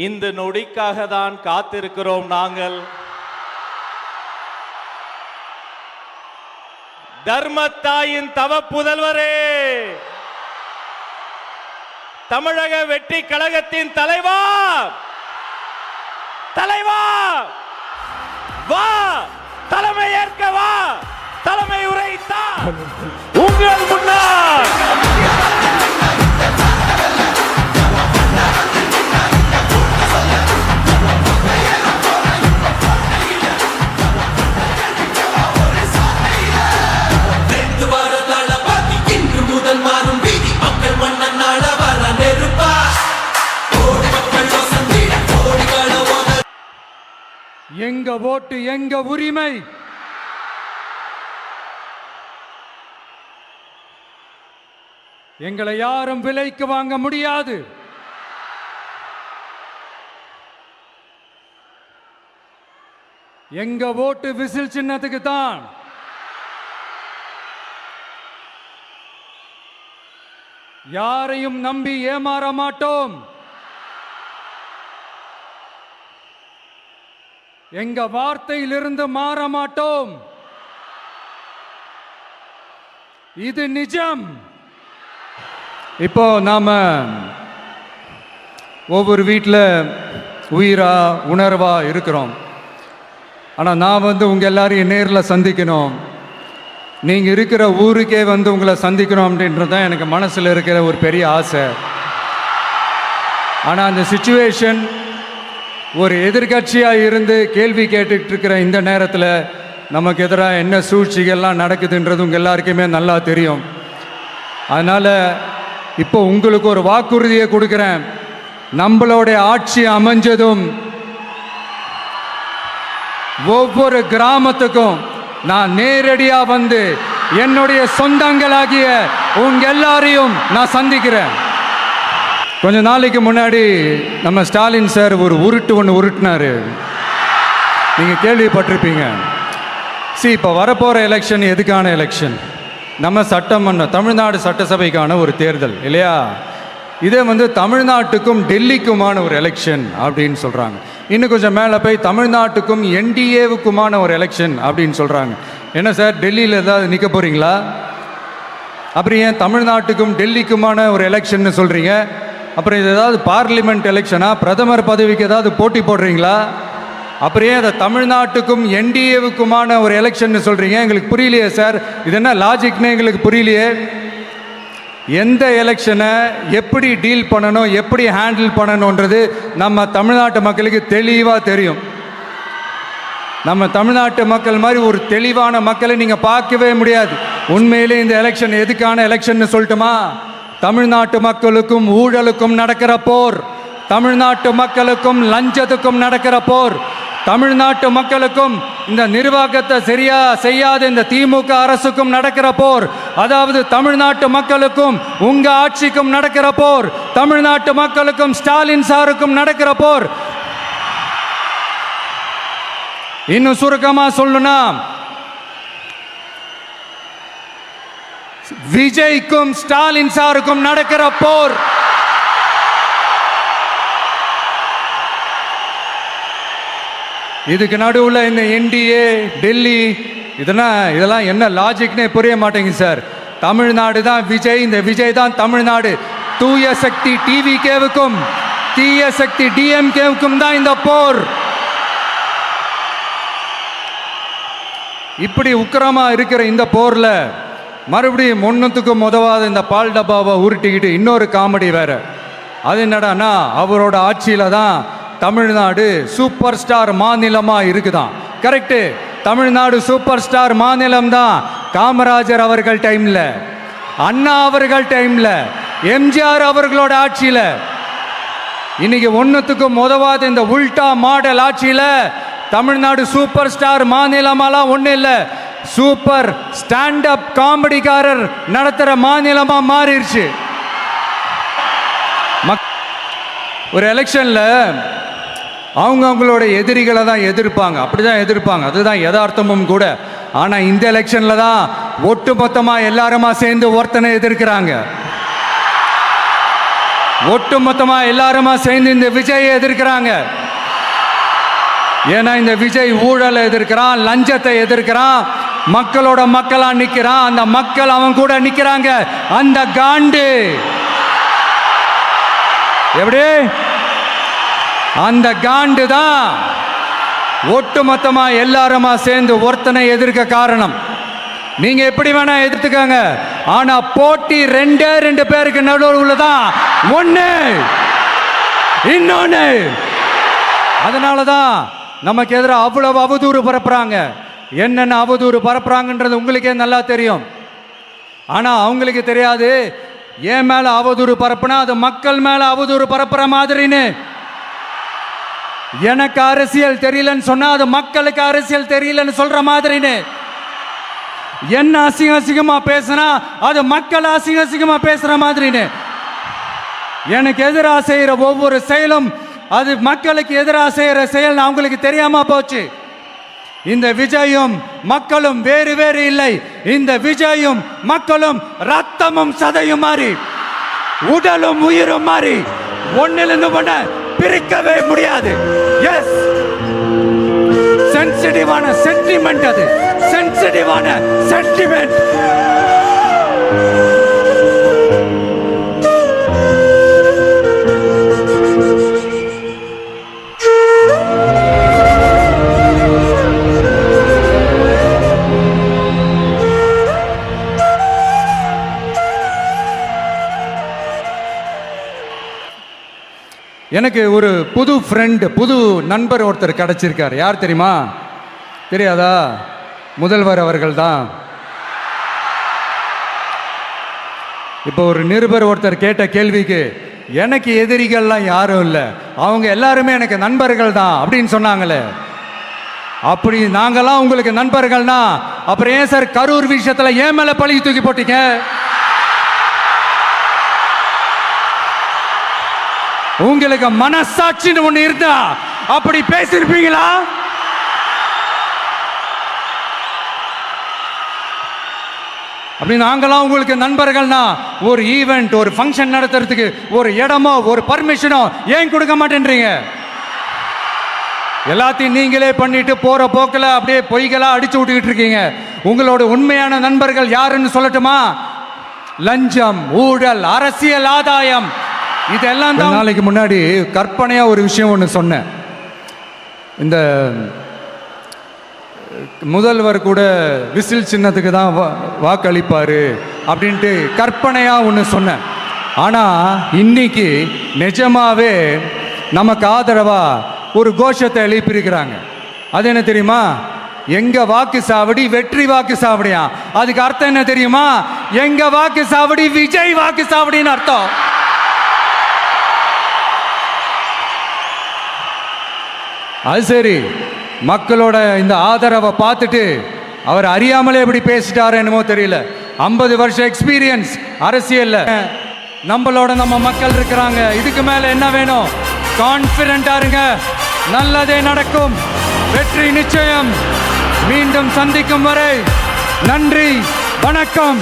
இந்த நொடிக்காக தான் காத்திருக்கிறோம் நாங்கள். தர்மத்தாயின் தவ புதல்வரே, தமிழக வெற்றி கழகத்தின் தலைவா, தலைவா வா, தலைமை ஏற்க வா, தலைமை உரைத்தா உங்கள் முன்னால். எங்க ஓட்டு எங்க உரிமை. எங்களை யாரும் விலைக்கு வாங்க முடியாது. எங்க ஓட்டு விசில் சின்னத்துக்கு தான். யாரையும் நம்பி ஏமாற மாட்டோம். எங்க வார்த்தையிலிருந்து மாற மாட்டோம். இது நிஜம். இப்போ நாம ஒவ்வொரு வீட்டில் உயிரா உணர்வா இருக்கிறோம். ஆனால் நான் உங்க எல்லாரையும் நேரில் சந்திக்கணும், நீங்க இருக்கிற ஊருக்கே உங்களை சந்திக்கணும் அப்படின்றது தான் எனக்கு மனசில் இருக்கிற ஒரு பெரிய ஆசை. ஆனால் அந்த சிச்சுவேஷன் ஒரு எதிர்கட்சியாக இருந்து கேள்வி கேட்டுட்டு இருக்கிற இந்த நேரத்தில் நமக்கு எதிராக என்ன சூழ்ச்சிகள்லாம் நடக்குதுன்றது உங்கள் எல்லாருக்குமே நல்லா தெரியும். அதனால் இப்போ உங்களுக்கு ஒரு வாக்குறுதியை கொடுக்குறேன். நம்மளுடைய ஆட்சி அமைஞ்சதும் ஒவ்வொரு கிராமத்துக்கும் நான் நேரடியாக வந்து என்னுடைய சொந்தங்களாகிய உங்க எல்லாரையும் நான் சந்திக்கிறேன். கொஞ்ச நாளைக்கு முன்னாடி நம்ம ஸ்டாலின் சார் ஒரு ஒன்று உருட்டினாரு, நீங்கள் கேள்விப்பட்டிருப்பீங்க. இப்போ வரப்போகிற எலெக்ஷன் எதுக்கான எலெக்ஷன்? நம்ம சட்டமன்ற தமிழ்நாடு சட்டசபைக்கான ஒரு தேர்தல் இல்லையா? இதே தமிழ்நாட்டுக்கும் டெல்லிக்குமான ஒரு எலெக்ஷன் அப்படின்னு சொல்கிறாங்க. இன்னும் கொஞ்சம் மேலே போய் தமிழ்நாட்டுக்கும் என்டிஏவுக்குமான ஒரு எலெக்ஷன் அப்படின்னு சொல்கிறாங்க. என்ன சார், டெல்லியில் ஏதாவது நிற்க போகிறீங்களா? அப்புறம் ஏன் தமிழ்நாட்டுக்கும் டெல்லிக்குமான ஒரு எலெக்ஷன் சொல்கிறீங்க? அப்புறம் இது ஏதாவது பார்லிமெண்ட் எலெக்ஷனா? பிரதமர் பதவிக்கு ஏதாவது போட்டி போடுறீங்களா? அப்புறம் ஏன் அதை தமிழ்நாட்டுக்கும் என்டிஏவுக்குமான ஒரு எலெக்ஷன் சொல்கிறீங்க? எங்களுக்கு புரியலையே சார், இது என்ன லாஜிக்னு எங்களுக்கு புரியலையே. எந்த எலெக்ஷனை எப்படி டீல் பண்ணணும், எப்படி ஹேண்டில் பண்ணணுன்றது நம்ம தமிழ்நாட்டு மக்களுக்கு தெளிவாக தெரியும். நம்ம தமிழ்நாட்டு மக்கள் மாதிரி ஒரு தெளிவான மக்களை நீங்கள் பார்க்கவே முடியாது. உண்மையிலே இந்த எலெக்ஷன் எதுக்கான எலெக்ஷன் சொல்லட்டுமா? தமிழ்நாட்டு மக்களுக்கும் ஊழலுக்கும் நடக்கிற போர், தமிழ்நாட்டு மக்களுக்கும் லஞ்சத்துக்கும் நடக்கிற போர், தமிழ்நாட்டு மக்களுக்கும் இந்த நிர்வாகத்தை சரியா செய்யாத இந்த திமுக அரசுக்கும் நடக்கிற போர், அதாவது தமிழ்நாட்டு மக்களுக்கும் உங்க ஆட்சிக்கும் நடக்கிற போர், தமிழ்நாட்டு மக்களுக்கும் ஸ்டாலின் சாருக்கும் நடக்கிற போர். இன்னும் சுருக்கமா சொல்லணும்னா, விஜய்க்கும் ஸ்டாலின் சாருக்கும் நடக்கிற போர். இதுக்கு நடுவில் இந்த என்டிஏ டெல்லி இதெல்லாம் என்ன லாஜிக்னே புரிய மாட்டேங்குது சார். தமிழ்நாடு தான் விஜய், இந்த விஜய் தான் தமிழ்நாடு. தூய சக்தி டிவிகேவுக்கும் தீய சக்தி டிஎம்கேவுக்கும் தான் இந்த போர். இப்படி உக்கிரமா இருக்கிற இந்த போர்ல மறுபடியும் ஒன்றுத்துக்கும் உதவாத இந்த பால் டப்பாவை உருட்டிக்கிட்டு இன்னொரு காமெடி வேற. அது என்னடானா, அவரோட ஆட்சியில தான் தமிழ்நாடு சூப்பர் ஸ்டார் மாநிலமா இருக்குதான். கரெக்டு, தமிழ்நாடு சூப்பர் ஸ்டார் மாநிலம் தான். காமராஜர் அவர்கள் டைம்ல, அண்ணா அவர்கள் டைம்ல, எம்ஜிஆர் அவர்களோட ஆட்சியில. இன்னைக்கு ஒன்றுத்துக்கும் உதவாத இந்த உல்டா மாடல் ஆட்சியில தமிழ்நாடு சூப்பர் ஸ்டார் மாநிலமாலாம் ஒன்றும் இல்லை, சூப்பர் ஸ்டாண்ட் அப் காமெடிக்காரர் நடத்துற மாநிலமா மாறிடுச்சு. ஒரு எலெக்ஷன்ல அவங்களோட எதிரிகளை தான் எதிர்ப்பாங்க, அப்படிதான் எதிர்ப்பாங்க, அதுதான் யதார்த்தமும் கூட. ஆனா இந்த எலெக்ஷன்ல தான் ஒட்டு மொத்தமா எல்லாருமா சேர்ந்து ஒருத்தனை எதிர்க்கிறாங்க. ஒட்டுமொத்தமா எல்லாருமா சேர்ந்து இந்த விஜயை எதிர்க்கிறாங்க. ஏன்னா இந்த விஜய் ஊழலை எதிர்க்கிறான், லஞ்சத்தை எதிர்க்கிறான், மக்களோட மக்களா நிக்கிறான். அந்த மக்கள் அவன் கூட நிக்கிறாங்க. அந்த காண்டு எப்படி அந்த காண்டு தான் ஒட்டுமொத்தமா எல்லாருமா சேர்ந்து ஒருத்தனை எதிர்க்க காரணம். நீங்க எப்படி வேணா எதிர்த்துக்கங்க, ஆனா போட்டி ரெண்டு பேருக்கு நடுவில் உள்ளதான் ஒண்ணு இன்னொன்னு. அதனாலதான் நமக்கு எதிராக அவ்வளவு அவதூறு பரப்புறாங்க. என்னென்ன அவதூறு பரப்புறாங்கன்றது உங்களுக்கே நல்லா தெரியும். ஆனா அவங்களுக்கு தெரியாது என் மேல அவதூறு பரப்புனா அது மக்கள் மேல அவதூறு பரப்புற மாதிரின்னு. எனக்கு அரசியல் தெரியலன்னு சொன்னா அது மக்களுக்கு அரசியல் தெரியலன்னு சொல்ற மாதிரின்னு. என்ன அசிங்கமா பேசினா அது மக்கள் அசிங்கமா பேசுற மாதிரின்னு. எனக்கு எதிராக செய்யற ஒவ்வொரு செயலும் அது மக்களுக்கு எதிராக செய்யற செயல் அவங்களுக்கு தெரியாம போச்சு. இந்த விஜயும் மக்களும் வேறு வேறு இல்லை. இந்த விஜயும் மக்களும் ரத்தமும் சதையும் மாறி உடலும் உயிரும் மாறி ஒன்னிலிருந்து ஒண்ண பிரிக்கவே முடியாது. எஸ், சென்சிட்டிவான சென்டிமெண்ட், அது சென்சிட்டிவான சென்டிமெண்ட். எனக்கு ஒரு புது ஃப்ரெண்டு, புது நண்பர் ஒருத்தர் கிடைச்சிருக்கார். யார் தெரியுமா? தெரியாதா? முதல்வர் அவர்கள் தான். இப்போ ஒரு நிருபர் ஒருத்தர் கேட்ட கேள்விக்கு எனக்கு எதிரிகள்லாம் யாரும் இல்லை, அவங்க எல்லாருமே எனக்கு நண்பர்கள் தான் அப்படின்னு சொன்னாங்களே. அப்படி நாங்கெல்லாம் உங்களுக்கு நண்பர்கள்னா அப்புறம் ஏன் சார் கரூர் விஷயத்துல ஏன் மேல பழி தூக்கி போட்டீங்க? உங்களுக்கு மனசாட்சின்னு ஒண்ணு இருந்தா அப்படி பேசிருப்பீங்களா? அப்படி நாங்களாம் உங்களுக்கு நண்பர்கள்னா ஒரு ஈவெண்ட், ஒரு ஃபங்க்ஷன் நடத்துறதுக்கு ஒரு இடமோ ஒரு பர்மிஷனோ ஏன் கொடுக்க மாட்டேன்றீங்க? எல்லாத்தையும் நீங்களே பண்ணிட்டு போற போக்கில் அப்படியே பொய்களா அடிச்சு விட்டுக்கிட்டு இருக்கீங்க. உங்களோட உண்மையான நண்பர்கள் யாருன்னு சொல்லட்டுமா? லஞ்சம், ஊழல், அரசியல் ஆதாயம், இதெல்லாம் தான். நாளைக்கு முன்னாடி கற்பனையா ஒரு விஷயம் ஒன்று சொன்னேன். இந்த முதல்வர் கூட விசில் சின்னத்துக்கு தான் வாக்களிப்பாரு அப்படின்ட்டு கற்பனையா ஒன்று சொன்னேன். ஆனா இன்னைக்கு நிஜமாவே நமக்கு ஆதரவா ஒரு கோஷத்தை எழுப்பியிருக்கிறாங்க. அது என்ன தெரியுமா? எங்க வாக்கு சாவடி வெற்றி வாக்கு சாவடியா. அதுக்கு அர்த்தம் என்ன தெரியுமா? எங்க வாக்கு சாவடி விஜய் வாக்கு சாவடின்னு அர்த்தம். அது சரி, மக்களோட இந்த ஆதரவை பார்த்துட்டு அவர் அறியாமலே எப்படி பேசிட்டாரு என்னமோ தெரியல. 50 வருஷம் எக்ஸ்பீரியன்ஸ் அரசியல்ல நம்மளோட நம்ம மக்கள் இருக்கிறாங்க. இதுக்கு மேல என்ன வேணும்? கான்பிடண்டா இருங்க, நல்லதே நடக்கும், வெற்றி நிச்சயம். மீண்டும் சந்திக்கும் வரை நன்றி, வணக்கம்.